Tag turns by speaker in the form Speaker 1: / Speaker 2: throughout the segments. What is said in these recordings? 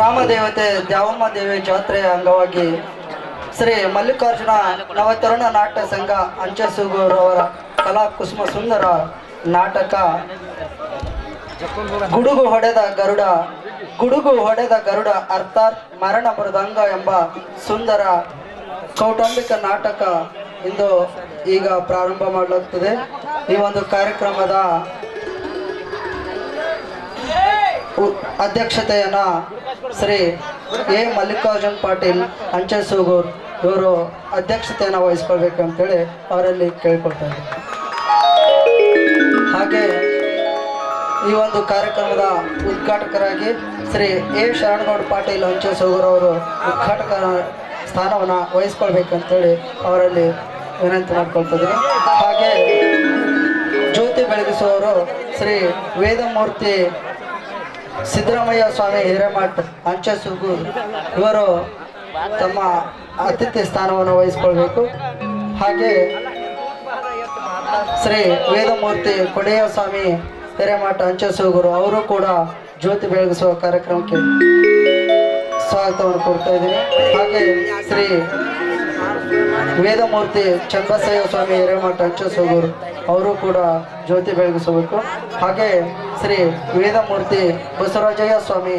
Speaker 1: ಗ್ರಾಮ ದೇವತೆ ದ್ಯಾವಮ್ಮ ದೇವಿ ಜಾತ್ರೆಯ ಅಂಗವಾಗಿ ಶ್ರೀ ಮಲ್ಲಿಕಾರ್ಜುನ ನವತರುಣ ನಾಟ್ಯ ಸಂಘ ಅಂಚೆಸೂಗೂರು ಅವರ ಕಲಾ ಕುಸುಮ ಸುಂದರ ನಾಟಕ ಗುಡುಗು ಹೊಡೆದ ಗರುಡ ಅರ್ಥಾತ್ ಮರಣ ಮೃದಂಗ ಎಂಬ ಸುಂದರ ಕೌಟುಂಬಿಕ ನಾಟಕ ಇಂದು ಈಗ ಪ್ರಾರಂಭ ಮಾಡಲಾಗುತ್ತದೆ. ಈ ಒಂದು ಕಾರ್ಯಕ್ರಮದ ಅಧ್ಯಕ್ಷತೆಯನ್ನ ಶ್ರೀ ಎ ಮಲ್ಲಿಕಾರ್ಜುನ್ ಪಾಟೀಲ್ ಅಂಚೆಸೂಗೂರು ಇವರು ಅಧ್ಯಕ್ಷತೆಯನ್ನು ವಹಿಸ್ಕೊಳ್ಬೇಕು ಅಂತೇಳಿ ಅವರಲ್ಲಿ ಕೇಳಿಕೊಳ್ತಾ ಇದ್ದಾರೆ. ಹಾಗೆ ಈ ಒಂದು ಕಾರ್ಯಕ್ರಮದ ಉದ್ಘಾಟಕರಾಗಿ ಶ್ರೀ ಎ ಶರಣಗೌಡ ಪಾಟೀಲ್ ಅಂಚೆಸೂಗೂರು ಅವರು ಉದ್ಘಾಟಕರ ಸ್ಥಾನವನ್ನು ವಹಿಸ್ಕೊಳ್ಬೇಕಂತೇಳಿ ಅವರಲ್ಲಿ ವಿನಂತಿ ಮಾಡ್ಕೊಳ್ತಾ ಇದ್ದೀನಿ. ಹಾಗೆ ಜ್ಯೋತಿ ಬೆಳಗಿಸುವವರು ಶ್ರೀ ವೇದಮೂರ್ತಿ ಸಿದ್ದರಾಮಯ್ಯ ಸ್ವಾಮಿ ಹಿರೇಮಠ್ ಅಂಚೆಸೂಗೂರು ಇವರು ತಮ್ಮ ಅತಿಥಿ ಸ್ಥಾನವನ್ನು ವಹಿಸಿಕೊಳ್ಬೇಕು. ಹಾಗೆ ಶ್ರೀ ವೇದಮೂರ್ತಿ ಕೊಡೆಯ ಸ್ವಾಮಿ ಹಿರೇಮಠ ಅಂಚೆಸೂಗೂರು ಅವರು ಕೂಡ ಜ್ಯೋತಿ ಬೆಳಗಿಸುವ ಕಾರ್ಯಕ್ರಮಕ್ಕೆ ಸ್ವಾಗತವನ್ನು ಕೊಡ್ತಾ ಇದ್ದೀನಿ. ಹಾಗೆ ಶ್ರೀ ವೇದಮೂರ್ತಿ ಚನ್ನಬಸಯ್ಯ ಸ್ವಾಮಿ ಹಿರೇಮಠ ಅಂಚೆಸೂಗೂರು ಅವರು ಕೂಡ ಜ್ಯೋತಿ ಬೆಳಗಿಸಬೇಕು. ಹಾಗೆ ಶ್ರೀ ವೇದಮೂರ್ತಿ ಬಸವರಾಜಯ್ಯ ಸ್ವಾಮಿ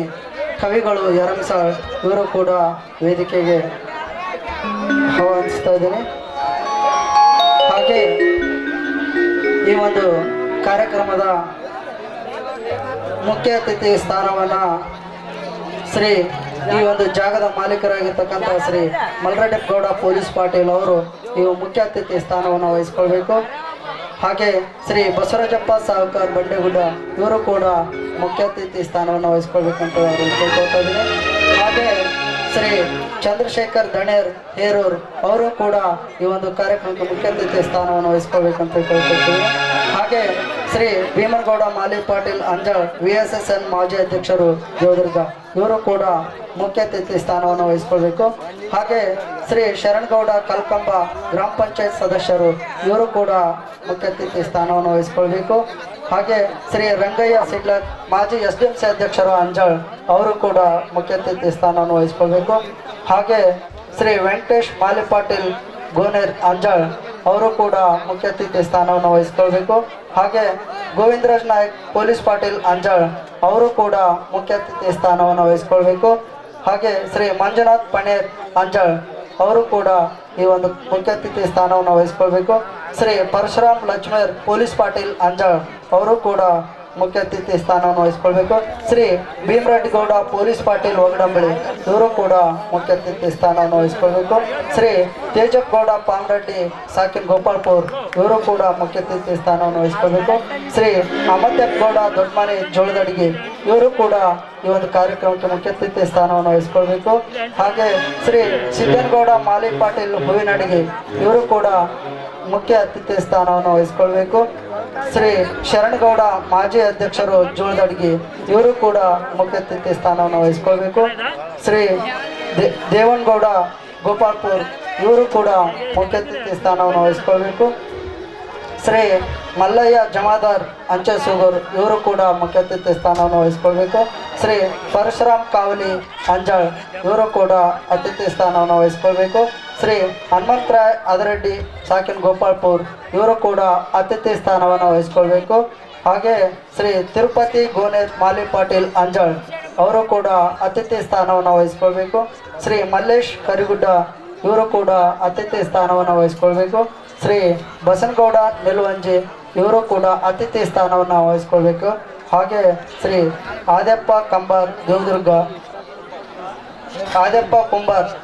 Speaker 1: ಕವಿಗಳು ಯರಂಸಾಳ್ ಇವರು ಕೂಡ ವೇದಿಕೆಗೆ ಆಹ್ವಾನಿಸ್ತಾ ಇದ್ದೀನಿ. ಹಾಗೆ ಈ ಒಂದು ಕಾರ್ಯಕ್ರಮದ ಮುಖ್ಯ ಅತಿಥಿ ಸ್ಥಾನವನ್ನು ಶ್ರೀ ಈ ಒಂದು ಜಾಗದ ಮಾಲೀಕರಾಗಿರ್ತಕ್ಕಂಥ ಶ್ರೀ ಮಲ್ರೆಡ್ಡಿಗೌಡ ಪೊಲೀಸ್ ಪಾಟೀಲ್ ಅವರು ಈ ಮುಖ್ಯ ಅತಿಥಿ ಸ್ಥಾನವನ್ನು ವಹಿಸ್ಕೊಳ್ಬೇಕು. ಹಾಗೆ ಶ್ರೀ ಬಸವರಾಜಪ್ಪ ಸಾವುಕಾರ್ ಬಂಡೆಗುಡ್ಡ ಇವರು ಕೂಡ ಮುಖ್ಯ ಅತಿಥಿ ಸ್ಥಾನವನ್ನು ವಹಿಸ್ಕೊಳ್ಬೇಕಂತ ಅವರು ಕೇಳ್ಕೊಳ್ತಾ ಇದ್ದೀನಿ. ಹಾಗೆ ಶ್ರೀ ಚಂದ್ರಶೇಖರ್ ದಣೇರ್ ಹೇರೂರ್ ಅವರು ಕೂಡ ಈ ಒಂದು ಕಾರ್ಯಕ್ರಮಕ್ಕೆ ಮುಖ್ಯ ಅತಿಥಿ ಸ್ಥಾನವನ್ನು ವಹಿಸ್ಕೊಳ್ಬೇಕಂತ ಕೇಳ್ಕೊಳ್ತೀವಿ. ಹಾಗೆ ಶ್ರೀ ಭೀಮನಗೌಡ ಮಾಲಿ ಪಾಟೀಲ್ ಅಂಜಾಳ್ VSSN ಮಾಜಿ ಅಧ್ಯಕ್ಷರು ದೇವದುರ್ಗ ಇವರು ಕೂಡ ಮುಖ್ಯ ಅತಿಥಿ ಸ್ಥಾನವನ್ನು ವಹಿಸ್ಕೊಳ್ಬೇಕು. ಹಾಗೆ ಶ್ರೀ ಶರಣಗೌಡ ಕಲ್ಕಂಬ ಗ್ರಾಮ ಪಂಚಾಯತ್ ಸದಸ್ಯರು ಇವರು ಕೂಡ ಮುಖ್ಯ ಅತಿಥಿ ಸ್ಥಾನವನ್ನು ವಹಿಸ್ಕೊಳ್ಬೇಕು. ಹಾಗೆ ಶ್ರೀ ರಂಗಯ್ಯ ಸಿಡ್ಲರ್ ಮಾಜಿ SDMC ಅಧ್ಯಕ್ಷರು ಅಂಜಾಳ್ ಅವರು ಕೂಡ ಮುಖ್ಯ ಅತಿಥಿ ಸ್ಥಾನವನ್ನು ವಹಿಸ್ಕೊಳ್ಬೇಕು. ಹಾಗೆ ಶ್ರೀ ವೆಂಕಟೇಶ್ ಮಾಲಿ ಪಾಟೀಲ್ ಗೋನೇರ್ ಅಂಜಾಳ್ ಅವರು ಕೂಡ ಮುಖ್ಯ ಅತಿಥಿ ಸ್ಥಾನವನ್ನು ವಹಿಸ್ಕೊಳ್ಬೇಕು. ಹಾಗೆ ಗೋವಿಂದರಾಜ್ ನಾಯಕ್ ಪೊಲೀಸ್ ಪಾಟೀಲ್ ಅಂಜಾಳ್ ಅವರು ಕೂಡ ಮುಖ್ಯ ಅತಿಥಿ ಸ್ಥಾನವನ್ನು ವಹಿಸ್ಕೊಳ್ಬೇಕು. ಹಾಗೆ ಶ್ರೀ ಮಂಜುನಾಥ್ ಪಣೇರ್ ಅಂಜಾಳ್ ಅವರು ಕೂಡ ಈ ಒಂದು ಮುಖ್ಯ ಅತಿಥಿ ಸ್ಥಾನವನ್ನು ವಹಿಸ್ಕೊಳ್ಬೇಕು. ಶ್ರೀ ಪರಶುರಾಮ್ ಲಕ್ಷ್ಮೇರ್ ಪೊಲೀಸ್ ಪಾಟೀಲ್ ಅಂಜಾಳ್ ಅವರು ಕೂಡ ಮುಖ್ಯ ಅತಿಥಿ ಸ್ಥಾನವನ್ನು ವಹಿಸ್ಕೊಳ್ಬೇಕು. ಶ್ರೀ ಭೀಮರೆಡ್ಡಿಗೌಡ ಪೊಲೀಸ್ ಪಾಟೀಲ್ ಒಗಡಂಬಳಿ ಇವರು ಕೂಡ ಮುಖ್ಯ ಅತಿಥಿ ಸ್ಥಾನವನ್ನು ವಹಿಸ್ಕೊಳ್ಬೇಕು. ಶ್ರೀ ತೇಜಪ್ ಗೌಡ ಪಾಮರೆಡ್ಡಿ ಸಾಕಿನ್ ಗೋಪಾಲ್ಪುರ್ ಇವರು ಕೂಡ ಮುಖ್ಯ ಅತಿಥಿ ಸ್ಥಾನವನ್ನು ವಹಿಸ್ಕೊಳ್ಬೇಕು. ಶ್ರೀ ಅಮತ್ಯಪ್ಪ ಗೌಡ ದೊಡ್ಡಮನೆ ಜೋಳದಡಿಗೆ ಇವರು ಕೂಡ ಈ ಒಂದು ಕಾರ್ಯಕ್ರಮಕ್ಕೆ ಮುಖ್ಯ ಅತಿಥಿ ಸ್ಥಾನವನ್ನು ವಹಿಸ್ಕೊಳ್ಬೇಕು. ಹಾಗೆ ಶ್ರೀ ಸಿದ್ದನಗೌಡ ಮಾಲಿ ಪಾಟೀಲ್ ಹೂವಿನಡಿಗೆ ಇವರು ಕೂಡ ಮುಖ್ಯ ಅತಿಥಿ ಸ್ಥಾನವನ್ನು ವಹಿಸ್ಕೊಳ್ಬೇಕು. ಶ್ರೀ ಶರಣಗೌಡ ಮಾಜಿ ಅಧ್ಯಕ್ಷರು ಜೋಳದಡ್ಗಿ ಇವರು ಕೂಡ ಮುಖ್ಯ ಅತಿಥಿ ಸ್ಥಾನವನ್ನು ವಹಿಸ್ಕೊಳ್ಬೇಕು. ಶ್ರೀ ದೇವನಗೌಡ ಗೋಪಾಲ್ಪುರ್ ಇವರು ಕೂಡ ಮುಖ್ಯ ಅತಿಥಿ ಸ್ಥಾನವನ್ನು ವಹಿಸ್ಕೊಳ್ಬೇಕು. ಶ್ರೀ ಮಲ್ಲಯ್ಯ ಜಮಾದಾರ್ ಅಂಚೆಸೂಗೂರು ಇವರು ಕೂಡ ಮುಖ್ಯ ಅತಿಥಿ ಸ್ಥಾನವನ್ನು ವಹಿಸ್ಕೊಳ್ಬೇಕು. ಶ್ರೀ ಪರಶುರಾಮ್ ಕಾವಲಿ ಅಂಜಾಳ್ ಇವರು ಕೂಡ ಅತಿಥಿ ಸ್ಥಾನವನ್ನು ವಹಿಸ್ಕೊಳ್ಬೇಕು. ಶ್ರೀ ಹನುಮಂತರಾಯ್ ಅದರೆಡ್ಡಿ ಸಾಕಿನ್ ಗೋಪಾಲ್ಪುರ್ ಇವರು ಕೂಡ ಅತಿಥಿ ಸ್ಥಾನವನ್ನು ವಹಿಸ್ಕೊಳ್ಬೇಕು. ಹಾಗೆ ಶ್ರೀ ತಿರುಪತಿ ಗೋನೇರ್ ಮಾಲಿ ಪಾಟೀಲ್ ಅಂಜಾಳ್ ಅವರು ಕೂಡ ಅತಿಥಿ ಸ್ಥಾನವನ್ನು ವಹಿಸ್ಕೊಳ್ಬೇಕು. ಶ್ರೀ ಮಲ್ಲೇಶ್ ಕರಿಗುಡ್ಡ ಇವರು ಕೂಡ ಅತಿಥಿ ಸ್ಥಾನವನ್ನು ವಹಿಸ್ಕೊಳ್ಬೇಕು. ಶ್ರೀ ಬಸನಗೌಡ ನಿಲುವಂಜಿ ಇವರು ಕೂಡ ಅತಿಥಿ ಸ್ಥಾನವನ್ನು ವಹಿಸ್ಕೊಳ್ಬೇಕು. ಹಾಗೆ ಶ್ರೀ ಆದ್ಯಪ್ಪ ಕುಂಬಾರ್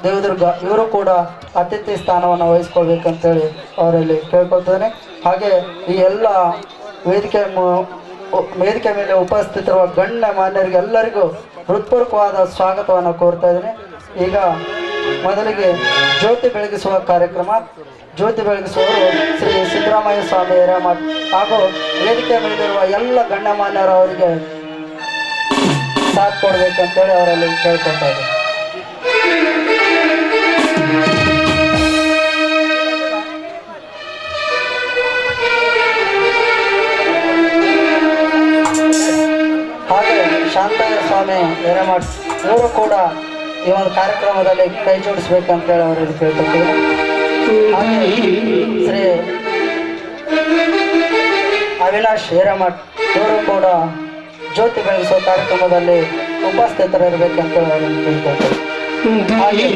Speaker 1: ದೇವದುರ್ಗ ಇವರು ಕೂಡ ಅತಿಥಿ ಸ್ಥಾನವನ್ನು ವಹಿಸ್ಕೊಳ್ಬೇಕಂತೇಳಿ ಅವರಲ್ಲಿ ಕೇಳ್ಕೊಳ್ತೇನೆ. ಹಾಗೆ ಈ ಎಲ್ಲ ವೇದಿಕೆ ಮೇಲೆ ಉಪಸ್ಥಿತರುವ ಗಣ್ಯ ಮಾನ್ಯರಿಗೆ ಎಲ್ಲರಿಗೂ ಹೃತ್ಪೂರ್ವಕವಾದ ಸ್ವಾಗತವನ್ನು ಕೋರ್ತಾ ಇದ್ದೀನಿ. ಈಗ ಮೊದಲಿಗೆ ಜ್ಯೋತಿ ಬೆಳಗಿಸುವ ಕಾರ್ಯಕ್ರಮ. ಜ್ಯೋತಿ ಬೆಳಗಿಸುವವರು ಶ್ರೀ ಸಿದ್ದರಾಮಯ್ಯ ಸ್ವಾಮಿ ಹಿರೇಮಠ್ ಹಾಗೂ ವೇದಿಕೆ ಮೇಲಿರುವ ಎಲ್ಲ ಗಣ್ಯಮಾನ್ಯರು ಅವರಿಗೆ ಸಾಥ್ ಕೊಡಬೇಕಂತೇಳಿ ಅವರಲ್ಲಿ ಕೇಳ್ಕೊಳ್ತಾ ಇದ್ದೀನಿ. ಹಾಗೆ ಶಾಂತಯ್ಯ ಸ್ವಾಮಿ ಹಿರೇಮಠ್ ಇವರು ಕೂಡ ಈ ಒಂದು ಕಾರ್ಯಕ್ರಮದಲ್ಲಿ ಕೈ ಜೋಡಿಸ್ಬೇಕಂತೇಳಿ ಅವರಲ್ಲಿ ಕೇಳ್ಕೊತೀವಿ. ಶ್ರೀ ಅವಿನಾಶ್ ಹಿರೇಮಠ್ ಇವರು ಕೂಡ ಜ್ಯೋತಿ ಬೆಳೆಸುವ ಕಾರ್ಯಕ್ರಮದಲ್ಲಿ ಉಪಸ್ಥಿತರಿರ್ಬೇಕಂತೇಳಿ ಅವರಲ್ಲಿ ಕೇಳ್ಕೊತೀವಿ. ಹಾಗೆ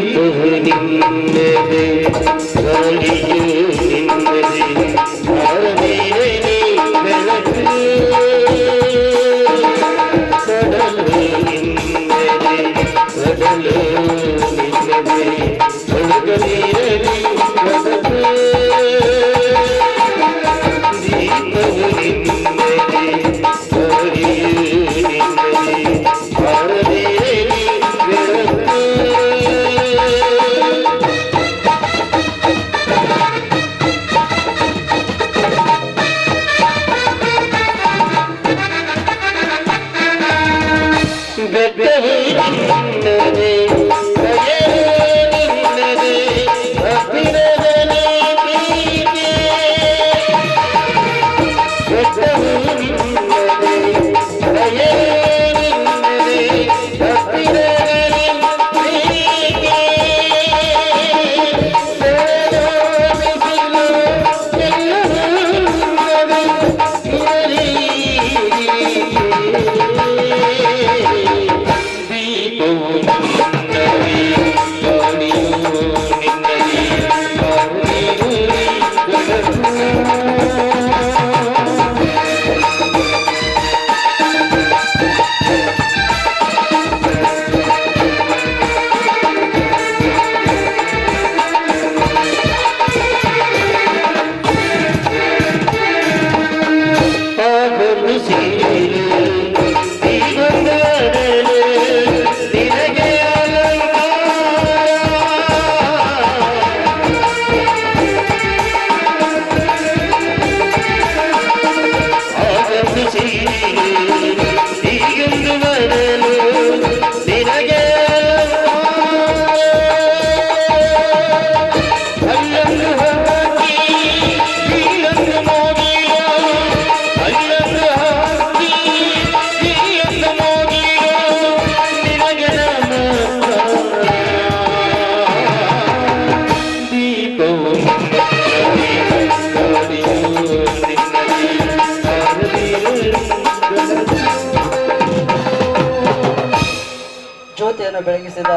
Speaker 1: ಜ್ಯೋತಿಯನ್ನು ಬೆಳಗಿಸಿದ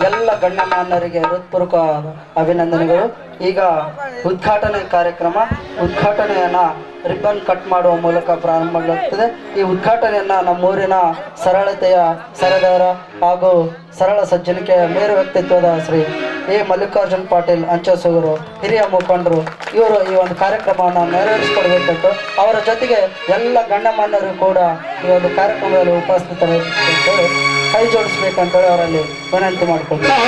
Speaker 1: ಎಲ್ಲ ಗಣ್ಯಮಾನ್ಯರಿಗೆ ಹೃತ್ಪೂರ್ವಕ ಅಭಿನಂದನೆಗಳು. ಈಗ ಉದ್ಘಾಟನೆ ಕಾರ್ಯಕ್ರಮ, ಉದ್ಘಾಟನೆಯನ್ನ ರಿಬ್ಬನ್ ಕಟ್ ಮಾಡುವ ಮೂಲಕ ಪ್ರಾರಂಭವಾಗುತ್ತದೆ. ಈ ಉದ್ಘಾಟನೆಯನ್ನ ನಮ್ಮೂರಿನ ಸರಳತೆಯ ಸರದಾರ ಹಾಗೂ ಸರಳ ಸಜ್ಜನಿಕೆಯ ಮೇರು ವ್ಯಕ್ತಿತ್ವದ ಶ್ರೀ ಎ ಮಲ್ಲಿಕಾರ್ಜುನ್ ಪಾಟೀಲ್ ಅಂಚಸೂರು ಹಿರಿಯ ಮುಖಂಡರು ಇವರು ಈ ಒಂದು ಕಾರ್ಯಕ್ರಮವನ್ನು ನೆರವೇರಿಸಿಕೊಡ್ಬೇಕಿತ್ತು. ಅವರ ಜೊತೆಗೆ ಎಲ್ಲ ಗಣ್ಯಮಾನ್ಯರು ಕೂಡ ಈ ಒಂದು ಕಾರ್ಯಕ್ರಮದಲ್ಲಿ ಉಪಸ್ಥಿತರಿರ್ತೇವೆ. ಕೈ ಜೋಡಿಸ್ಬೇಕಂತೇಳಿ ಅವರಲ್ಲಿ ವಿನಂತಿ ಮಾಡಿಕೊಳ್ತೀವಿ.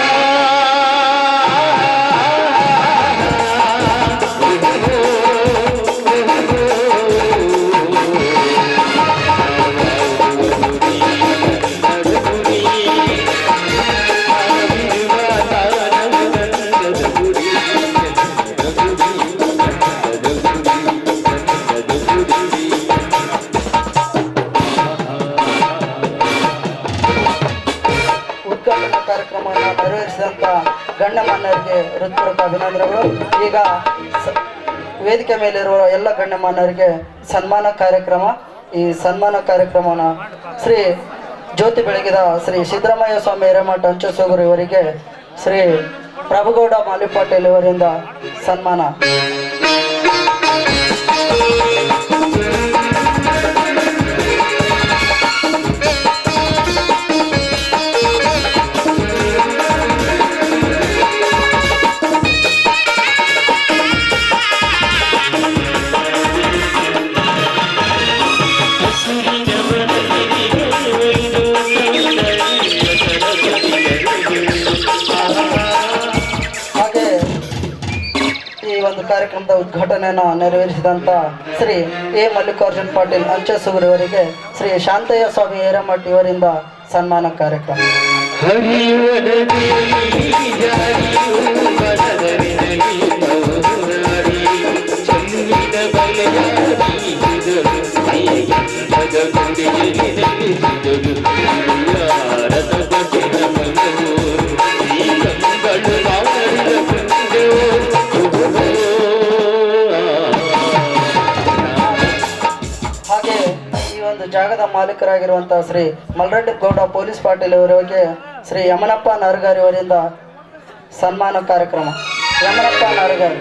Speaker 1: ಕಾರ್ಯಕ್ರಮವನ್ನು ನೆರವೇರಿಸಿದಂತ ಗಣ್ಯಮಾನ್ಯರಿಗೆ ಹೃತ್ಪೂರ್ವಕ ಅಭಿನಂದನೆಗಳು. ಈಗ ವೇದಿಕೆ ಮೇಲಿರುವ ಎಲ್ಲ ಗಣ್ಯಮಾನ್ಯರಿಗೆ ಸನ್ಮಾನ ಕಾರ್ಯಕ್ರಮ. ಈ ಸನ್ಮಾನ ಕಾರ್ಯಕ್ರಮನ ಶ್ರೀ ಜ್ಯೋತಿ ಬೆಳಗಿದ ಶ್ರೀ ಸಿದ್ದರಾಮಯ್ಯ ಸ್ವಾಮಿ ಹಿರೇಮಠ ಅಂಚಸೂಗರು ಇವರಿಗೆ ಶ್ರೀ ಪ್ರಭುಗೌಡ ಮಾಲಿಪಾಟೀಲ್ ಇವರಿಂದ ಸನ್ಮಾನ. ಒಂದು ಕಾರ್ಯಕ್ರಮದ ಉದ್ಘಾಟನೆಯನ್ನು ನೆರವೇರಿಸಿದಂತ ಶ್ರೀ ಎ ಮಲ್ಲಿಕಾರ್ಜುನ್ ಪಾಟೀಲ್ ಅಂಚಸೂರು ಇವರಿಗೆ ಶ್ರೀ ಶಾಂತಯ್ಯ ಸ್ವಾಮಿ ಹಿರೇಮಠ್ ಇವರಿಂದ ಸನ್ಮಾನ ಕಾರ್ಯಕ್ರಮ. ಹಾಗೆ ಈ ಒಂದು ಜಾಗದ ಮಾಲೀಕರಾಗಿರುವಂತಹ ಶ್ರೀ ಮಲ್ರೆಡ್ಡಿ ಗೌಡ ಪೊಲೀಸ್ ಪಾಟೀಲ್ ಅವರಿಗೆ ಶ್ರೀ ಯಮನಪ್ಪ ನರಗಾರಿ ಅವರಿಂದ ಸನ್ಮಾನ ಕಾರ್ಯಕ್ರಮ. ಯಮನಪ್ಪ ನರಗಾರಿ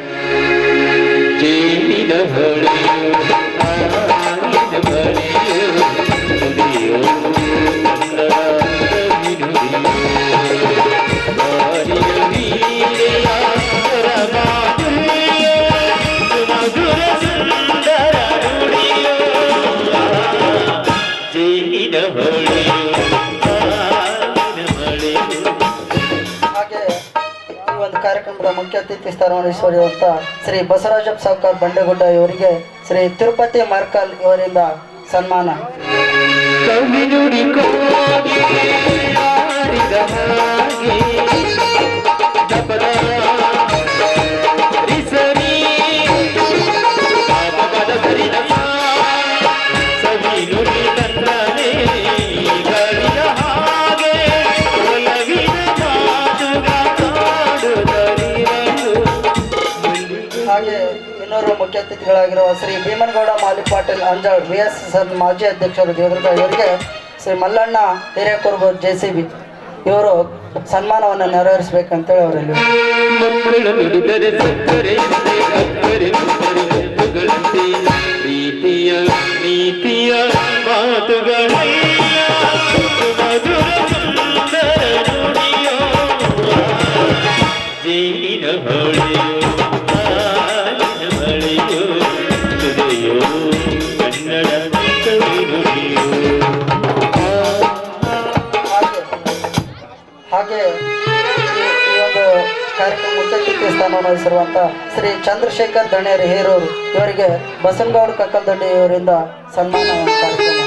Speaker 1: ಹಾಗೆ ಈ ಒಂದು ಕಾರ್ಯಕ್ರಮದ ಮುಖ್ಯ ಅತಿಥಿ ಸ್ಥಾನವಹಿಸುವಂತ ಶ್ರೀ ಬಸವರಾಜಪ್ಪ ಸಾವ್ಕಾರ್ ಬಂಡೆಗುಡ್ಡ ಇವರಿಗೆ ಶ್ರೀ ತಿರುಪತಿ ಮಾರ್ಕಲ್ ಇವರಿಂದ ಸನ್ಮಾನ. ಹಾಗೆ ಇನ್ನೂರು ಮುಖ್ಯ ಅತಿಥಿಗಳಾಗಿರುವ ಶ್ರೀ ಭೀಮನಗೌಡ ಮಾಲಿ ಪಾಟೀಲ್ ಅಂಜಾಳ್ VSSN ಮಾಜಿ ಅಧ್ಯಕ್ಷರು ದೇವದುರ್ಗ ಇವರಿಗೆ ಶ್ರೀ ಮಲ್ಲಣ್ಣ ಹಿರೇಕುರ್ಬ JCB ಇವರು ಸನ್ಮಾನವನ್ನು ನೆರವೇರಿಸಬೇಕಂತೇಳಿ ಅವರಲ್ಲಿ ಹಾಗೆ ಈ ಒಂದು ಕಾರ್ಯಕ್ರಮ ಮುಖ್ಯ ಅತಿಥಿ ಸ್ಥಾನವನ್ನು ವಹಿಸಿರುವಂಥ ಶ್ರೀ ಚಂದ್ರಶೇಖರ್ ದಣೇರ್ ಹೇರೂರು ಇವರಿಗೆ ಬಸನಗೌಡ ಕಕ್ಕಲ್ದೊಡ್ಡಿ ಇವರಿಂದ ಸನ್ಮಾನ ಕಾರ್ಯಕ್ರಮ.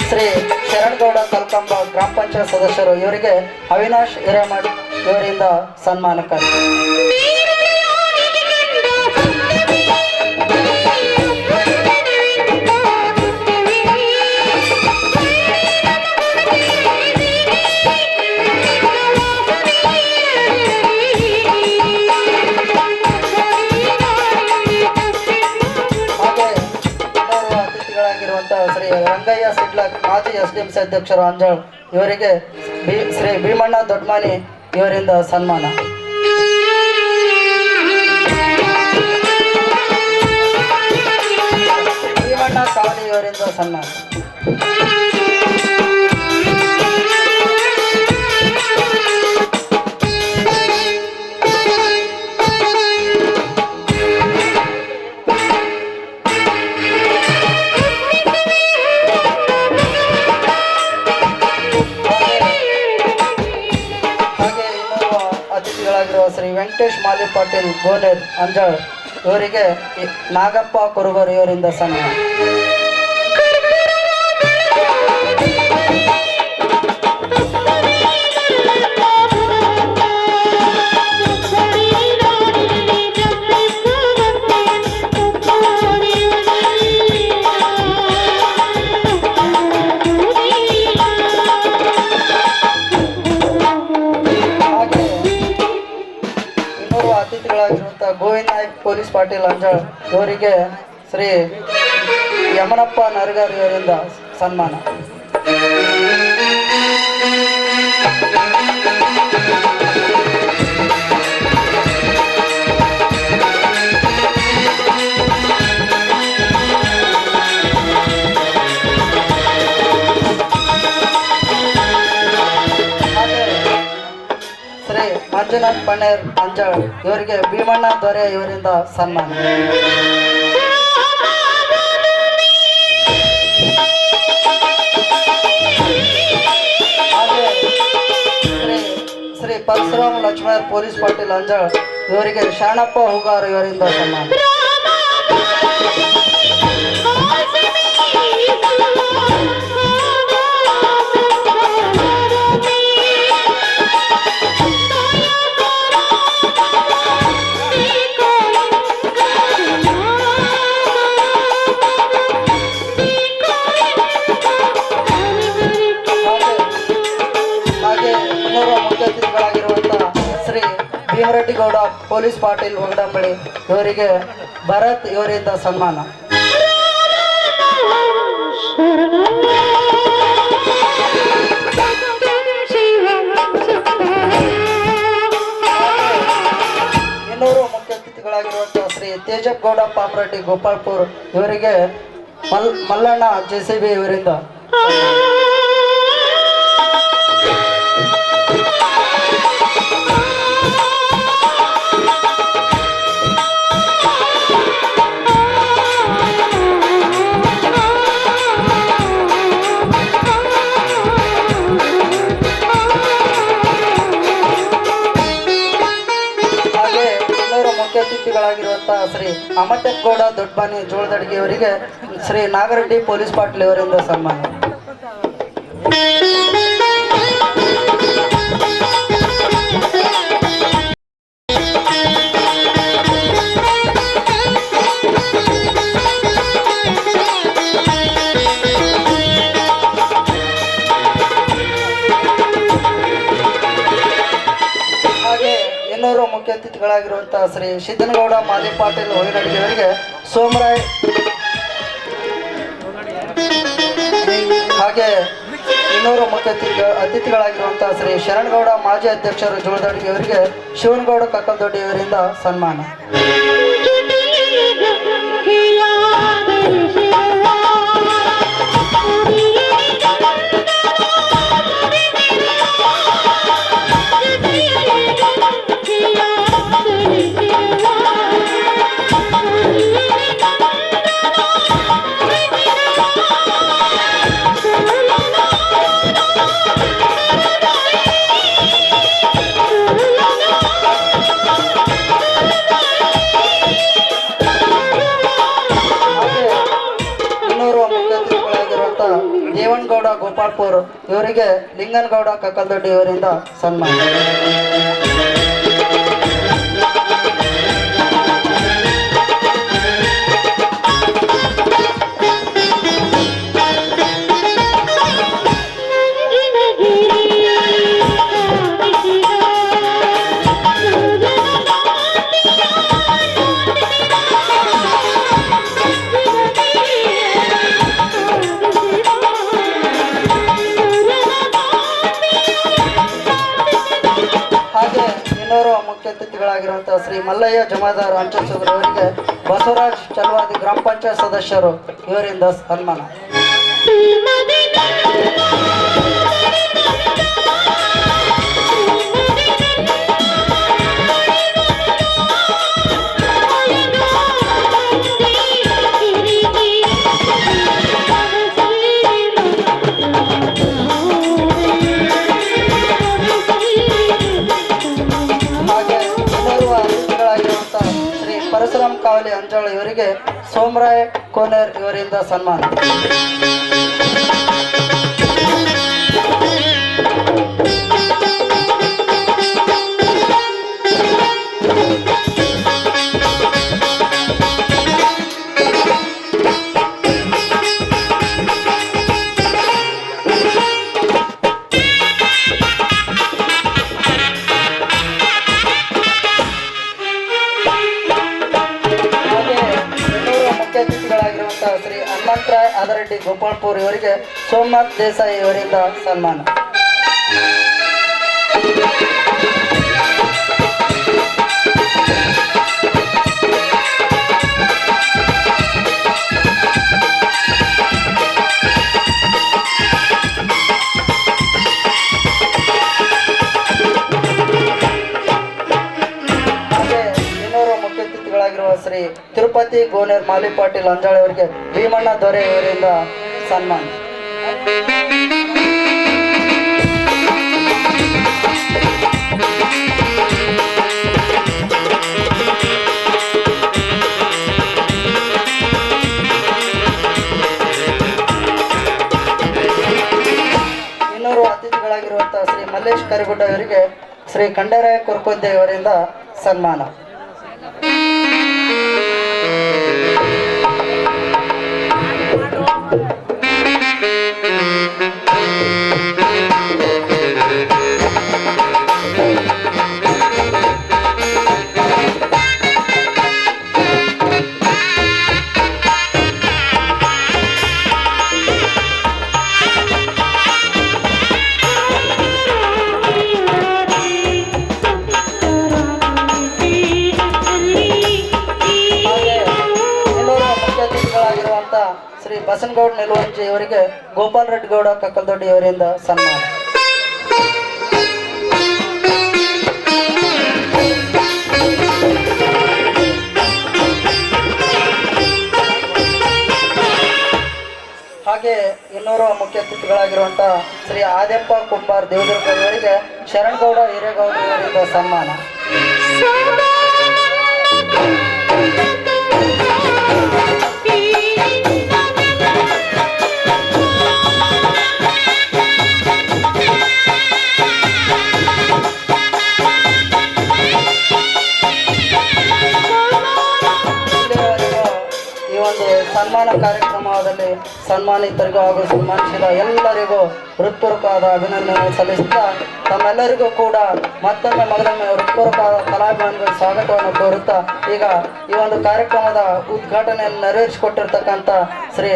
Speaker 1: ಶ್ರೀ ಶರಣಗೌಡ ಕಲ್ಕಂಬ ಗ್ರಾಮ ಪಂಚಾಯತ್ ಸದಸ್ಯರು ಇವರಿಗೆ ಅವಿನಾಶ್ ಹಿರೇಮಠ್ ಇವರಿಂದ ಸನ್ಮಾನ ಕಾರ್ಯಕ್ರಮ. ಶ್ರೀ ರಂಗಯ್ಯ ಸಿಡ್ಲಕ್ ಮಾಜಿ SDMC ಅಧ್ಯಕ್ಷರು ಅಂಜಾಳ್ ಇವರಿಗೆ ಶ್ರೀ ಭೀಮಣ್ಣ ದೊಡ್ಡಮನಿ ಇವರಿಂದ ಸನ್ಮಾನ. ಭೀಮಣ್ಣ ಕಾವಲಿ ಇವರಿಂದ ಸನ್ಮಾನ. ಶ್ರೀ ವೆಂಕಟೇಶ್ ಮಾಲಿ ಪಾಟೀಲ್ ಗೋನೇರ್ ಅಂಜಾಳ್ ಇವರಿಗೆ ನಾಗಪ್ಪ ಕುರುಬರ್ ಇವರಿಂದ ಸನ್ಮಾನ. ಅತಿಥಿಗಳಾಗಿರುವಂತಹ ಗೋವಿಂದ ನಾಯ್ಕ್ ಪೊಲೀಸ್ ಪಾಟೀಲ್ ಅಂಜಾಳ್ ಇವರಿಗೆ ಶ್ರೀ ಯಮನಪ್ಪ ನರಗಾರಿ ಇವರಿಂದ ಸನ್ಮಾನ. ಶ್ರೀ ಮಂಜುನಾಥ್ ಪಣ್ಣೇರ್ ಅಂಜಾಳ್ ಇವರಿಗೆ ಭೀಮಣ್ಣ ದೊರೆ ಇವರಿಂದ ಸನ್ಮಾನ. ಪರಶುರಾಮ ಲಕ್ಷ್ಮಣ್ ಪೊಲೀಸ್ ಪಾಟೀಲ್ ಅಂಜಾಳ್ ಇವರಿಗೆ ಶರಣಪ್ಪ ಹೂಗಾರ್ ಇವರಿಂದ ಸನ್ಮಾನ. ಶ್ರೀ ಭೀಮರೆಡ್ಡಿ ಗೌಡ ಪೊಲೀಸ್ ಪಾಟೀಲ್ ಒಗಡಂಬಳಿ ಇವರಿಗೆ ಭರತ್ ಇವರಿಂದ ಸನ್ಮಾನ. ಇನ್ನೂರು ಮುಖ್ಯ ಅತಿಥಿಗಳಾಗಿರುವಂತಹ ಶ್ರೀ ತೇಜಪ್ ಗೌಡ ಪಾಮರೆಡ್ಡಿ ಗೋಪಾಲ್ಪುರ್ ಇವರಿಗೆ ಮಲ್ಲಣ್ಣ JCB ಇವರಿಂದ. ಅತಿಥಿಗಳಾಗಿರುವಂತಹ ಶ್ರೀ ಅಮಟೇಗೌಡ ದೊಡ್ಡಬಾನಿ ಜೋಳದಡ್ಗಿ ಅವರಿಗೆ ಶ್ರೀ ನಾಗರೆಡ್ಡಿ ಪೊಲೀಸ್ ಪಾಟೀಲ್ ಅವರಿಂದ ಸನ್ಮಾನ. ಇನ್ನೂರು ಮುಖ್ಯ ಅತಿಥಿಗಳಾಗಿರುವಂತಹ ಶ್ರೀ ಸಿದ್ದನಗೌಡ ಮಾಲಿ ಪಾಟೀಲ್ ಹೋಗಿನಡ್ಗಿ ಅವರಿಗೆ ಸೋಮರಾಯ್, ಹಾಗೆ ಇನ್ನೂರು ಮುಖ್ಯ ಅತಿಥಿಗಳಾಗಿರುವಂತಹ ಶ್ರೀ ಶರಣಗೌಡ ಮಾಜಿ ಅಧ್ಯಕ್ಷರು ಜೋಳದಡ್ಗಿ ಅವರಿಗೆ ಶಿವನಗೌಡ ಕಕ್ಕಲ್ದೊಡ್ಡಿ ಅವರಿಂದ ಸನ್ಮಾನ. ದೇವನಗೌಡ ಗೋಪಾಲ್ಪುರ್ ಇವರಿಗೆ ಲಿಂಗನಗೌಡ ಕಕ್ಕಲ್ದೊಡ್ಡಿ ಇವರಿಂದ ಸನ್ಮಾನ. ಮುಖ್ಯ ಅತಿಥಿಗಳಾಗಿರುವಂತಹ ಶ್ರೀ ಮಲ್ಲಯ್ಯ ಜಮಾದಾರ್ ಅಂಚಸೂರು ಅವರಿಗೆ ಬಸವರಾಜ್ ಚಲವಾದಿ ಗ್ರಾಮ ಪಂಚಾಯತ್ ಸದಸ್ಯರು ಇವರಿಂದ ಸನ್ಮಾನ. ಪರಶುರಾಮ್ ಕಾವಲಿ ಅಂಜಾಳ ಇವರಿಗೆ ಸೋಮರಾಯ್ ಕೋನೇರ್ ಇವರಿಂದ ಸನ್ಮಾನ. ಶ್ರೀ ಹನುಮಂತರಾಯ್ ಆದರೆಡ್ಡಿ ಗೋಪಾಲ್ಪುರ್ ಇವರಿಗೆ ಸೋಮನಾಥ್ ದೇಸಾಯಿ ಇವರಿಂದ ಸನ್ಮಾನ. ಶ್ರೀ ತಿರುಪತಿ ಗೋನೇರ್ ಮಾಲಿ ಪಾಟೀಲ್ ಅಂಜಾಳ್ ಅವರಿಗೆ ಭೀಮಣ್ಣ ದೊರೆ ಇವರಿಂದ ಸನ್ಮಾನ. ಸುರೇಶ್ ಕರಿಗುಡ್ಡ ಅವರಿಗೆ ಶ್ರೀ ಖಂಡೇರಾಯ ಕುರ್ಕೊದ್ದೆ ಅವರಿಂದ ಸನ್ಮಾನ. ಶ್ರೀ ಬಸನಗೌಡ ನೆಲವಂಜಿ ಅವರಿಗೆ ಗೋಪಾಲ್ ರೆಡ್ಡಿ ಗೌಡ ಕಕ್ಕಲ್ದೊಡ್ಡಿ ಅವರಿಂದ ಸನ್ಮಾನ. ಹಾಗೆ ಇನ್ನೂರು ಮುಖ್ಯ ಅತಿಥಿಗಳಾಗಿರುವಂತಹ ಶ್ರೀ ಆದ್ಯಪ್ಪ ಕುಂಬಾರ್ ದೇವದುರ್ಗ ಅವರಿಗೆ ಶರಣಗೌಡ ಹಿರೇಗೌಡ ಅವರಿಂದ ಸನ್ಮಾನ. ಸನ್ಮಾನ ಕಾರ್ಯಕ್ರಮದಲ್ಲಿ ಸನ್ಮಾನಿತರಿಗೂ ಹಾಗೂ ಸನ್ಮಾನಿಸಿದ ಎಲ್ಲರಿಗೂ ಹೃತ್ಪೂರ್ವಕವಾದ ಅಭಿನಂದನೆ ಸಲ್ಲಿಸುತ್ತಾ ತಮ್ಮೆಲ್ಲರಿಗೂ ಕೂಡ ಮತ್ತೊಮ್ಮೆ ಮಗದೊಮ್ಮೆ ಹೃತ್ಪೂರ್ವಕವಾದ ಕಲಾಭಿಮಾನಿಗಳ ಸ್ವಾಗತವನ್ನು ಕೋರುತ್ತಾ ಈಗ ಈ ಒಂದು ಕಾರ್ಯಕ್ರಮದ ಉದ್ಘಾಟನೆಯನ್ನು ನೆರವೇರಿಸಿಕೊಟ್ಟಿರ್ತಕ್ಕಂಥ ಶ್ರೀ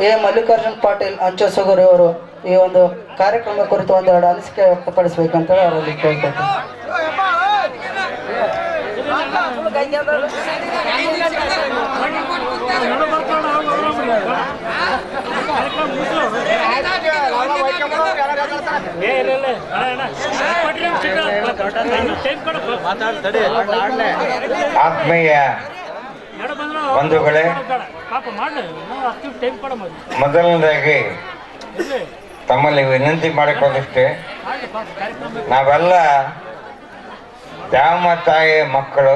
Speaker 1: ಎ ಮಲ್ಲಿಕಾರ್ಜುನ್ ಪಾಟೀಲ್ ಅಂಚೆಸೂಗೂರು ಅವರು ಈ ಒಂದು ಕಾರ್ಯಕ್ರಮದ ಕುರಿತು ಒಂದೆರಡು ಅನಿಸಿಕೆ ವ್ಯಕ್ತಪಡಿಸಬೇಕಂತ ಅವರಲ್ಲಿ ಕೇಳ್ಕೊಳ್ತೀನಿ.
Speaker 2: ಆತ್ಮೀಯ ಬಂಧುಗಳೇ, ಮೊದಲನೇದಾಗಿ ತಮ್ಮಲ್ಲಿ ವಿನಂತಿ ಮಾಡಿಕೊಂಡಷ್ಟೇ, ನಾವೆಲ್ಲ ದ್ಯಾವಮ್ಮ ತಾಯಿ ಮಕ್ಕಳು,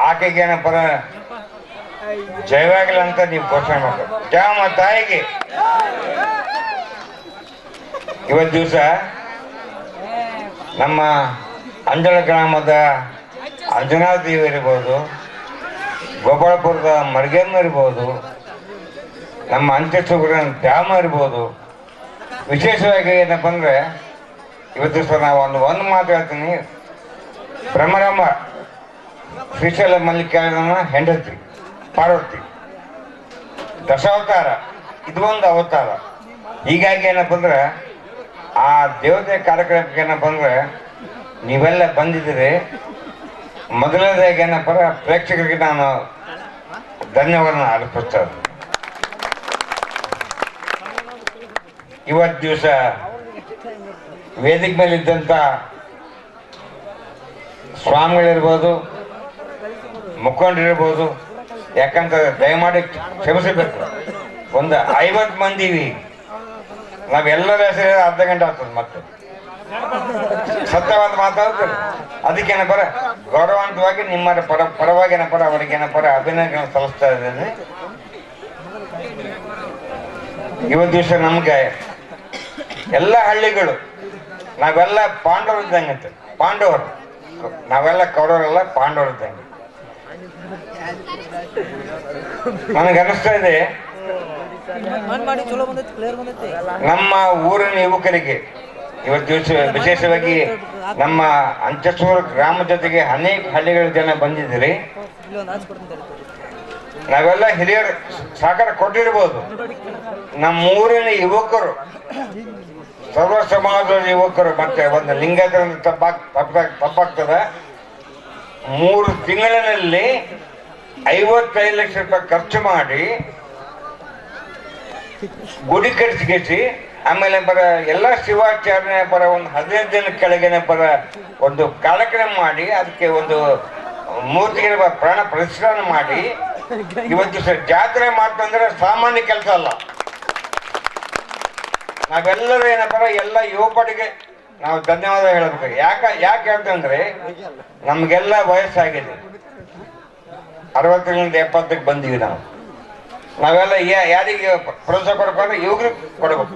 Speaker 2: ಆಕೆಗೇನ ಪರ ಜಯವಾಗಲ್ಲ ಅಂತ ನೀವು ಘೋಷಣೆ ಮಾಡಬೇಕು. ದ್ಯಾವಮ್ಮ ತಾಯಿಗೆ ಇವತ್ತು ದಿವಸ ನಮ್ಮ ಅಂಜಳ ಗ್ರಾಮದ ಅಂಜನಾಥ ದೇವಿ ಇರ್ಬೋದು, ಗೋಪಾಳಪುರದ ಮರ್ಗಮ್ಮ ಇರ್ಬೋದು, ನಮ್ಮ ಅಂಚೆಸೂಗೂರಿನ ದ್ಯಾಮ ಇರ್ಬೋದು. ವಿಶೇಷವಾಗಿ ಏನಪ್ಪ ಅಂದರೆ ಇವತ್ತು ದಿವಸ ನಾವು ಒಂದು ಮಾತು ಹೇಳ್ತೀನಿ. ಭ್ರಮರಮ್ಮ ಶ್ರೀಶೈಲ ಮಲ್ಲಿಕಾರ್ಜುನ ಹೆಂಡತಿ ಪಾರ್ವತಿ ದಶಾವತಾರ, ಇದು ಒಂದು ಅವತಾರ. ಹೀಗಾಗಿ ಏನಪ್ಪ ಅಂದ್ರೆ ಆ ದೇವತೆ ಕಾರ್ಯಕ್ರಮಕ್ಕೆ ಏನಪ್ಪ ಅಂದ್ರೆ ನೀವೆಲ್ಲ ಬಂದಿದ್ದೀರಿ. ಮೊದಲನೇದಾಗಿ ಏನಪ್ಪ ಪ್ರೇಕ್ಷಕರಿಗೆ ನಾನು ಧನ್ಯವಾದ ಅರ್ಪಿಸ್ತೇನೆ. ಇವತ್ತು ದಿವಸ ವೇದಿಕೆ ಮೇಲೆ ಇದ್ದಂಥ ಸ್ವಾಮಿಗಳಿರ್ಬೋದು, ಮುಖಂಡರಿರ್ಬೋದು, ಯಾಕಂತಂದ್ರೆ ದಯಮಾಡಿ ಕ್ಷಮಿಸಬೇಕು. ಒಂದು 50 ಮಂದಿವಿ, ನಾವೆಲ್ಲರ ಹೆಸರು ಅರ್ಧ ಗಂಟೆ ಆಗ್ತದೆ. ಮತ್ತೆ ಸತ್ಯವಾದ ಮಾತಾಡ್ತಾರೆ. ಅದಕ್ಕೇನಪ್ಪ ಗೌರವಾನ್ವಿತವಾಗಿ ನಿಮ್ಮ ಪರವಾಗಿ ಅವರಿಗೇನಪ್ಪ ಅಭಿನಂದನೆ ಸಲ್ಲಿಸ್ತಾ ಇದ್ದೇನೆ. ಇವತ್ತು ದಿವಸ ನಮ್ಗೆ ಎಲ್ಲ ಹಳ್ಳಿಗಳು ನಾವೆಲ್ಲ ಪಾಂಡವರು ಇದ್ದಂಗೆ, ಪಾಂಡವರು ನಾವೆಲ್ಲ ಕೌರವರೆಲ್ಲ ಪಾಂಡವರು ಇದ್ದಂಗೆ ನನಗನ್ನಿಸ್ತಾ ಇದೆ. ನಮ್ಮ ಊರಿನ ಯುವಕರಿಗೆ ಇವತ್ತು ದಿವಸ ವಿಶೇಷವಾಗಿ ನಮ್ಮ ಅಂಚೆಸೂರು ಗ್ರಾಮ ಜೊತೆಗೆ ಅನೇಕ ಹಳ್ಳಿಗಳ ಜನ ಬಂದಿದ್ದೀರಿ. ನಾವೆಲ್ಲ ಹಿರಿಯರು ಸಹಕಾರ ಕೊಟ್ಟಿರ್ಬೋದು. ನಮ್ಮ ಊರಿನ ಯುವಕರು, ಸರ್ವ ಸಮಾಜದ ಯುವಕರು, ಮತ್ತೆ ಒಂದು ಲಿಂಗಾಯತ ತಪ್ಪಾಗ್ತದೆ. 3 ತಿಂಗಳಿನಲ್ಲಿ 55 ಲಕ್ಷ ರೂಪಾಯಿ ಖರ್ಚು ಮಾಡಿ ಗುಡಿ ಕಟ್ಟಿಸಿ, ಆಮೇಲೆ ಎಲ್ಲ ಶಿವಾಚಾರ್ಯ ಒಂದು 15 ದಿನ ಕೆಳಗೇನೆ ಒಂದು ಕಾರ್ಯಕ್ರಮ ಮಾಡಿ, ಅದಕ್ಕೆ ಒಂದು ಮೂರ್ತಿಗೆ ಪ್ರಾಣ ಪ್ರತಿಷ್ಠಾನ ಮಾಡಿ ಇವತ್ತು ಜಾತ್ರೆ ಮಾಡ್ತಂದ್ರೆ ಸಾಮಾನ್ಯ ಕೆಲಸ ಅಲ್ಲ. ನಾವೆಲ್ಲರೂ ಏನಪ್ಪ ಎಲ್ಲ ಯುವಕರಿಗೆ ನಾವು ಧನ್ಯವಾದ ಹೇಳಬೇಕು. ಯಾಕೆ ಹೇಳ್ತಂದ್ರೆ ನಮ್ಗೆಲ್ಲ ವಯಸ್ಸಾಗಿದೆ, 60ರಿಂದ 70ಕ್ಕೆ ಬಂದೀವಿ ನಾವು. ನಾವೆಲ್ಲ ಯಾರಿಗೆ ಪ್ರೋತ್ಸಾಹ ಕೊಡ್ಬೇಕು ಇವ್ರಿಗೆ ಕೊಡ್ಬೇಕು.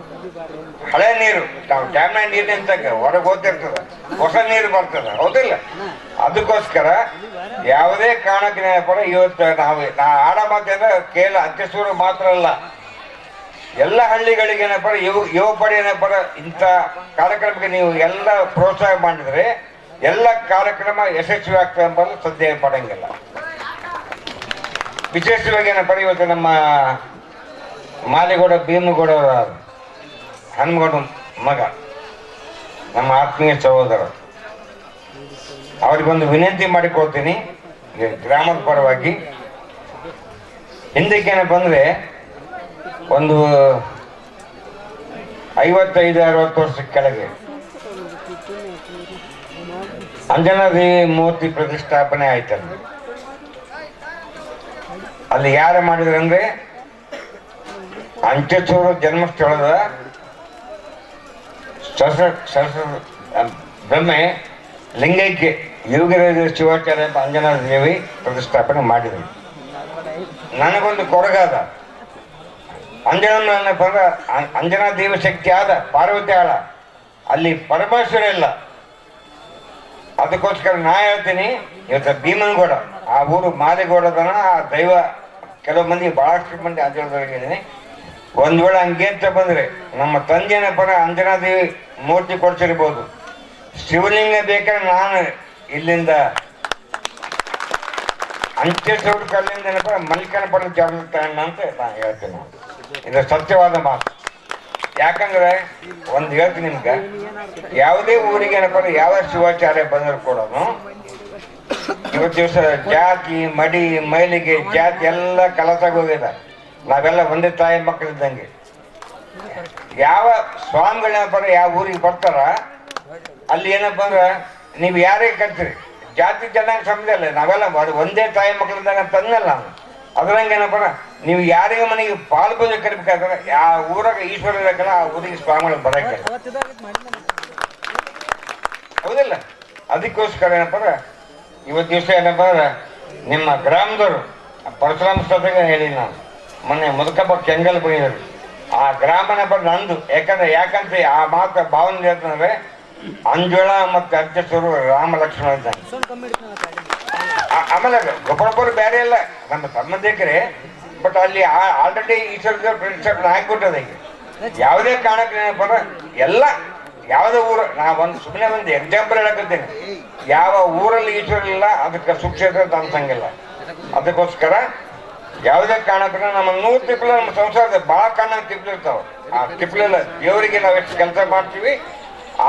Speaker 2: ಹಳೆ ನೀರು ನಾವು ಡ್ಯಾಮ್ನ ನೀರು ನಿಂತಾಗ ಹೊರಗೆ ಹೋಗ್ತಿರ್ತದೆ, ಹೊಸ ನೀರು ಬರ್ತದೆ, ಹೌದಿಲ್ಲ? ಅದಕ್ಕೋಸ್ಕರ ಯಾವುದೇ ಕಾರಣಕ್ಕೆ ಕೂಡ ಇವತ್ತು ನಾ ಆಡ ಮಾತಿಂದ್ರೆ ಕೇವಲ ಅತ್ಯಸೂರು ಮಾತ್ರ ಅಲ್ಲ, ಎಲ್ಲ ಹಳ್ಳಿಗಳಿಗೆ ಏನಪ್ಪ ಯುವ ಪಡೆ ಏನಪ್ಪ ಇಂಥ ಕಾರ್ಯಕ್ರಮಕ್ಕೆ ನೀವು ಎಲ್ಲ ಪ್ರೋತ್ಸಾಹ ಮಾಡಿದ್ರೆ ಎಲ್ಲ ಕಾರ್ಯಕ್ರಮ ಯಶಸ್ವಿ ಆಗ್ತದೆ ಎಂಬುದು ಸಂದೇಹ ಪಡಂಗಿಲ್ಲ. ವಿಶೇಷವಾಗಿ ಏನಪ್ಪ ಇವತ್ತು ನಮ್ಮ ಮಾಲಿಗೌಡ ಭೀಮಗೌಡ ಹನುಮಗೌಡ ಮಗ, ನಮ್ಮ ಆತ್ಮೀಯ ಸಹೋದರ, ಅವ್ರಿಗೊಂದು ವಿನಂತಿ ಮಾಡಿಕೊಳ್ತೀನಿ ಗ್ರಾಮದ ಪರವಾಗಿ. ಹಿಂದಕ್ಕೇನಪ್ಪ ಅಂದರೆ ಒಂದು 55-60 ವರ್ಷದ ಕೆಳಗೆ ಅಂಜನಾದೇವಿ ಮೂರ್ತಿ ಪ್ರತಿಷ್ಠಾಪನೆ ಆಯ್ತಲ್ಲ. ಅಲ್ಲಿ ಯಾರು ಮಾಡಿದ್ರಂದ್ರೆ ಅಂಚೆಚೂರು ಜನ್ಮಸ್ಥಳದ ಬ್ರಹ್ಮೆ ಲಿಂಗೈಕ್ಯ ಯೋಗಿರಾಜ ಶಿವಾಚಾರ್ಯ ಅಂಜನಾದೇವಿ ಪ್ರತಿಷ್ಠಾಪನೆ ಮಾಡಿದರು. ನನಗೊಂದು ಕೊರಗಾದ ಅಂಜನಪ್ಪ ಅಂದ್ರೆ ಅಂಜನಾ ದೇವ ಶಕ್ತಿ ಆದ ಪಾರ್ವತಿ ಆಳ, ಅಲ್ಲಿ ಪರಮೇಶ್ವರ ಇಲ್ಲ. ಅದಕ್ಕೋಸ್ಕರ ನಾ ಹೇಳ್ತೀನಿ, ಇವತ್ತು ಭೀಮನಗೌಡ ಆ ಊರು ಮಾದಿಗೌಡದನ ಆ ದೈವ ಕೆಲವು ಮಂದಿ ಬಹಳಷ್ಟು ಮಂದಿ ಅಂಜನದವರಿಗಿದ್ದೀನಿ. ಒಂದ್ ವೇಳೆ ಹಂಗೆ ಅಂತ ಬಂದ್ರೆ ನಮ್ಮ ತಂದೆನಪ್ಪ ಅಂಜನಾದೇವಿ ಮೂರ್ತಿ ಕೊಡ್ಸಿರ್ಬೋದು, ಶಿವಲಿಂಗ ಬೇಕಾದ್ರೆ ನಾನು ಇಲ್ಲಿಂದ ಅಂಚೆಚೂರು ಕಲ್ಲಿಂದ ಏನಪ್ಪ ಮಲ್ಲಿಕನಪಡ ಜಾಗೃತಾಣ ಅಂತ ನಾನು ಹೇಳ್ತೀನಿ. ಇದು ಸತ್ಯವಾದ ಮಾತು. ಯಾಕಂದ್ರೆ ಒಂದು ಹೇಳ್ತೀನಿ ನಿಮ್ಗೆ, ಯಾವುದೇ ಊರಿಗೆ ಏನಪ್ಪ ಯಾವ ಶಿವಾಚಾರ್ಯ ಬಂದರೂ ಕೂಡ ಇವತ್ತು ದಿವಸ ಜಾತಿ ಮಡಿ ಮೈಲಿಗೆ ಜಾತಿ ಎಲ್ಲ ಕಲಸಾಗಿ ಹೋಗಿದೆ. ನಾವೆಲ್ಲ ಒಂದೇ ತಾಯಿ ಮಕ್ಕಳಿದ್ದಂಗೆ. ಯಾವ ಸ್ವಾಮಿಗಳೇನಪ್ಪ ಯಾವ ಊರಿಗೆ ಬರ್ತಾರ ಅಲ್ಲಿ ಏನಪ್ಪ ಅಂದ್ರೆ ನೀವು ಯಾರೇ ಕಟ್ತೀರಿ ಜಾತಿ ಚೆನ್ನಾಗಿ ಸಮಜಲ್ಲ, ನಾವೆಲ್ಲ ಒಂದೇ ತಾಯಿ ಮಕ್ಕಳಿದ್ದಾಗ ತಂದಲ್ಲ ನಾನು. ಅದ್ರಂಗೆ ಏನಪ್ಪ ನೀವು ಯಾರಿಗೆ ಮನೆಗೆ ಪಾಲು ಪೂಜೆ ಕರಿಬೇಕಾದ್ರೆ ಆ ಊರಾಗ ಈಶ್ವರ ಇರಕ್ಕಲ್ಲ, ಆ ಊರಿಗೆ ಸ್ವಾಮಿಗಳು ಬರಕ್ಕೆ, ಹೌದಿಲ್ಲ? ಅದಕ್ಕೋಸ್ಕರ ಏನಪ್ಪ ಇವತ್ತು ದಿವಸ ಏನಪ್ಪ ನಿಮ್ಮ ಗ್ರಾಮದವರು ಪರಶುರಾಮ ಸ್ಥಳದಾಗ ಹೇಳಿ ನಾನು ಮೊನ್ನೆ ಮುದುಕಪ್ಪ ಕೆಂಗಲ್ ಬೈದರು. ಆ ಗ್ರಾಮನಪ್ಪ ನಂದು. ಯಾಕಂತ ಆ ಮಾತು ಭಾವನೆ ಹೇಳ್ತಂದ್ರೆ ಅಂಜೋಳ ಮತ್ತು ಅರ್ಚಸೂರು ರಾಮ ಲಕ್ಷ್ಮಣ ಇದ್ದಾನೆ. ಆಮೇಲೆ ಗೊಬ್ಬರೊಬ್ಬರು ಬೇರೆ ಇಲ್ಲ, ನಮ್ಮ ತಮ್ಮದೇಕರೆ. ಬಟ್ ಅಲ್ಲಿ ಆಲ್ರೆಡಿ ಈಶ್ವರ ಪ್ರಿನ್ಸಿಪಲ್ ಹಾಕ್ಬಿಟ್ಟದ. ಈಗ ಯಾವುದೇ ಕಾರಣಕ್ಕೆ ಏನಪ್ಪ ಎಲ್ಲ ಯಾವುದೇ ಊರು, ನಾ ಸುಮ್ಮನೆ ಒಂದು ಎಕ್ಸಾಂಪಲ್ ಹೇಳಕತ್ತೇನೆ, ಯಾವ ಊರಲ್ಲಿ ಈಶ್ವರ ಇಲ್ಲ ಅದಕ್ಕೆ ಸುಕ್ಷೇತ್ರ ಅನ್ಸಂಗಿಲ್ಲ. ಅದಕ್ಕೋಸ್ಕರ ಯಾವುದೇ ಕಾರಣಕ್ಕೂ ನಮ್ಮ 100 ತಿಪ್ಪಲ ನಮ್ಮ ಸಂಸಾರದ ಭಾಳ ಕಣ್ಣಾಗ ತಿಪ್ಪಲಿರ್ತಾವೆ. ಆ ತಿಪ್ಪಲೆಲ್ಲ ದೇವರಿಗೆ ನಾವು ಎಷ್ಟು ಕೆಲಸ ಮಾಡ್ತೀವಿ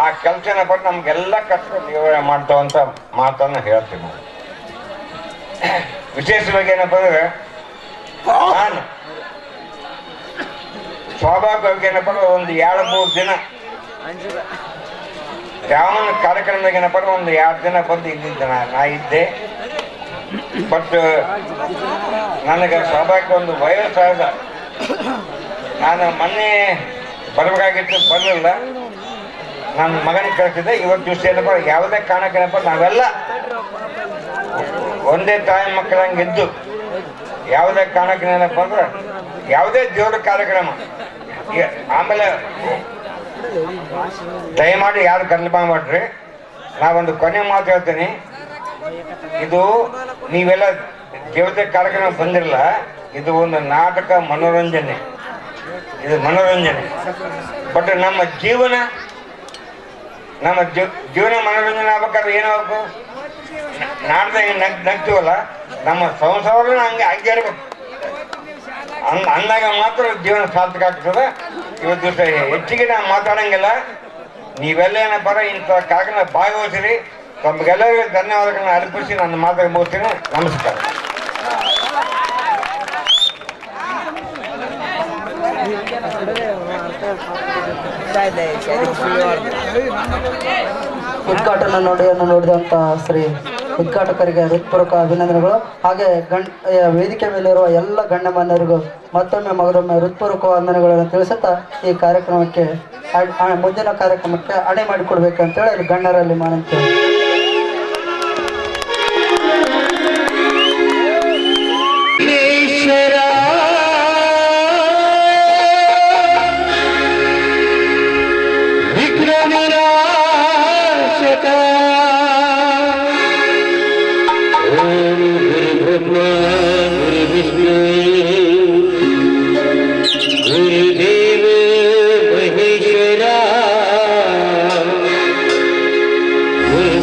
Speaker 2: ಆ ಕೆಲಸನ ಪಟ್ಟು ನಮ್ಗೆಲ್ಲ ಕಷ್ಟ ದೇವರ ಮಾಡ್ತಾವಂತ ಮಾತನ್ನು ಹೇಳ್ತೀವಿ ನಾವು. ವಿಶೇಷವಾಗಿ ಏನಪ್ಪ ಅಂದ್ರೆ ನಾನು ಸ್ವಾಭಾವಿಕವಾಗಿ ಏನಪ್ಪ ಒಂದು 2-3 ದಿನ ಯಾವ ಕಾರ್ಯಕ್ರಮದಾಗ ಏನಪ್ಪ ಒಂದು 2 ದಿನ ಬಂದು ಇಲ್ಲಿದ್ದೆ ನಾ ಇದ್ದೆ. ಬಟ್ ನನಗೆ ಸ್ವಾಭಾವಿಕ ಒಂದು ವಯಸ್ಸಾದ, ನಾನು ಮೊನ್ನೆ ಬರಬೇಕಾಗಿತ್ತು, ಬರಲಿಲ್ಲ. ನನ್ನ ಮಗನಿಗೆ ಕಳಿಸಿದ್ದೆ. ಇವತ್ತು ದಿವಸ ಏನಪ್ಪ ಯಾವುದೇ ಕಾರಣಕ್ಕೇನಪ್ಪ ನಾವೆಲ್ಲ ಒಂದೇ ತಾಯಿ ಮಕ್ಕಳಂಗಿದ್ದು ಯಾವುದೇ ಕಾರಣಕ್ಕೆ ಏನಪ್ಪ ಅಂದ್ರೆ ಯಾವುದೇ ದೇವ್ರ ಕಾರ್ಯಕ್ರಮ ಆಮೇಲೆ ದಯಮಾಡಿ ಯಾರು ಗರ್ಲಭ ಮಾಡ್ರಿ. ನಾವೊಂದು ಕೊನೆ ಮಾತು ಹೇಳ್ತೀನಿ, ಇದು ನೀವೆಲ್ಲ ದೇವತೆ ಕಾರ್ಯಕ್ರಮ ಬಂದಿರಲ್ಲ, ಇದು ಒಂದು ನಾಟಕ ಮನೋರಂಜನೆ, ಇದು ಮನೋರಂಜನೆ. ಬಟ್ ನಮ್ಮ ಜೀವನ ಮನೋರಂಜನೆ ಆಗ್ಬೇಕಾದ್ರೆ ಏನಾಗಬೇಕು, ನಾಡ್ದಾಗ ನಗ್ತೀವಲ್ಲ ನಮ್ಮ ಸಂಸಾರ ಹಂಗೆ ಇರ್ಬೇಕು. ಅಂದಾಗ ಮಾತ್ರ ಜೀವನ ಸಾರ್ಥಕ ಆಗ್ತದೆ. ಇವತ್ತು ದಿವಸ ಹೆಚ್ಚಿಗೆ ನಾವು ಮಾತಾಡಂಗಿಲ್ಲ. ನೀವೆಲ್ಲ ಏನಪ್ಪ ಇಂಥ ಕಾರ್ಯಕ್ರಮ ಭಾಗವಹಿಸಿರಿ. ತಮಗೆಲ್ಲರಿಗೂ ಧನ್ಯವಾದಗಳನ್ನ ಅರ್ಪಿಸಿ ನನ್ನ ಮಾತಾಡಿ ಮುಗಿಸ್ತೀನಿ. ನಮಸ್ಕಾರ.
Speaker 1: ಉದ್ಘಾಟನಾ ನುಡಿಯನ್ನು ನೋಡಿದಂಥ ಶ್ರೀ ಉದ್ಘಾಟಕರಿಗೆ ಹೃತ್ಪೂರ್ವಕ ಅಭಿನಂದನೆಗಳು. ಹಾಗೆ ವೇದಿಕೆ ಮೇಲಿರುವ ಎಲ್ಲ ಗಣ್ಯಮಾನ್ಯರಿಗೂ ಮತ್ತೊಮ್ಮೆ ಮಗದೊಮ್ಮೆ ಹೃತ್ಪೂರ್ವಕ ವಂದನೆಗಳನ್ನು ತಿಳಿಸುತ್ತಾ ಈ ಕಾರ್ಯಕ್ರಮಕ್ಕೆ ಮುಂದಿನ ಕಾರ್ಯಕ್ರಮಕ್ಕೆ ಅಣೆ ಮಾಡಿಕೊಡ್ಬೇಕಂತೇಳಿ ಗಣ್ಯರಲ್ಲಿ ಮಾನಂತೇವೆ.
Speaker 3: ಈಶ್ವರ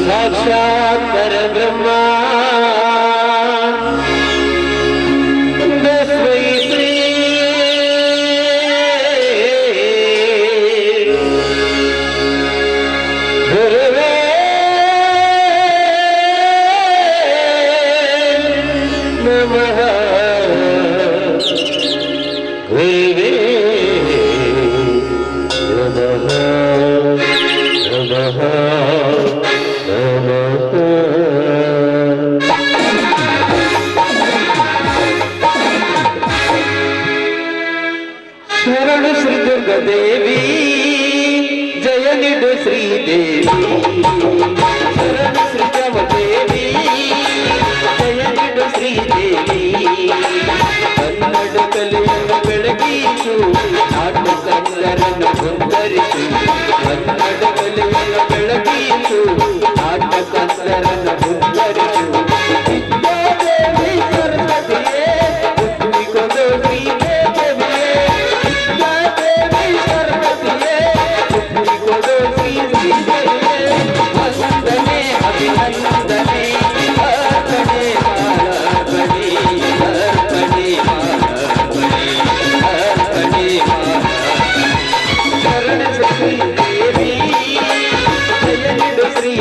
Speaker 3: साक्षात परब्रह्म तस्मै श्री गुरुवे नमः गुरुवे नमः शरण श्री दुर्गा देवी जय निडु श्री देवी शरण श्री देवी जय निडु श्री देवी कन्नड कलिಯನ್ನು ಬೆಳಗಿಸು ನಾಡು ಕನ್ನಡನ ಸುಂದರಿಸು ಕನ್ನಡ ಕಲಿಯನ್ನು ಬೆಳಗಿಸು ನಾಡು ಕನ್ನಡನ ಸುಂದರಿಸು ವಿದ್ಯಾದೇವಿ ಸರಸ್ವತಿಯೇ ಬುದ್ಧಿ ಕೊಡು ಶ್ರೀ ದೇವಿಯೇ ವಿದ್ಯಾದೇವಿ ಸರಸ್ವತಿಯೇ ಬುದ್ಧಿ ಕೊಡು ಶ್ರೀ ದೇವಿಯೇ ವಂದನೆ ಅಭಿನಂದನೆ ಅರ್ಪಣೆ ಮಾಲಾರ್ಪಣೆ ಅರ್ಪಣೆ ಮಾಲಾರ್ಪಣೆ ಶರಣ ಶ್ರೀ ದೇವಿ ಜಯ ನಿಡು ಶ್ರೀ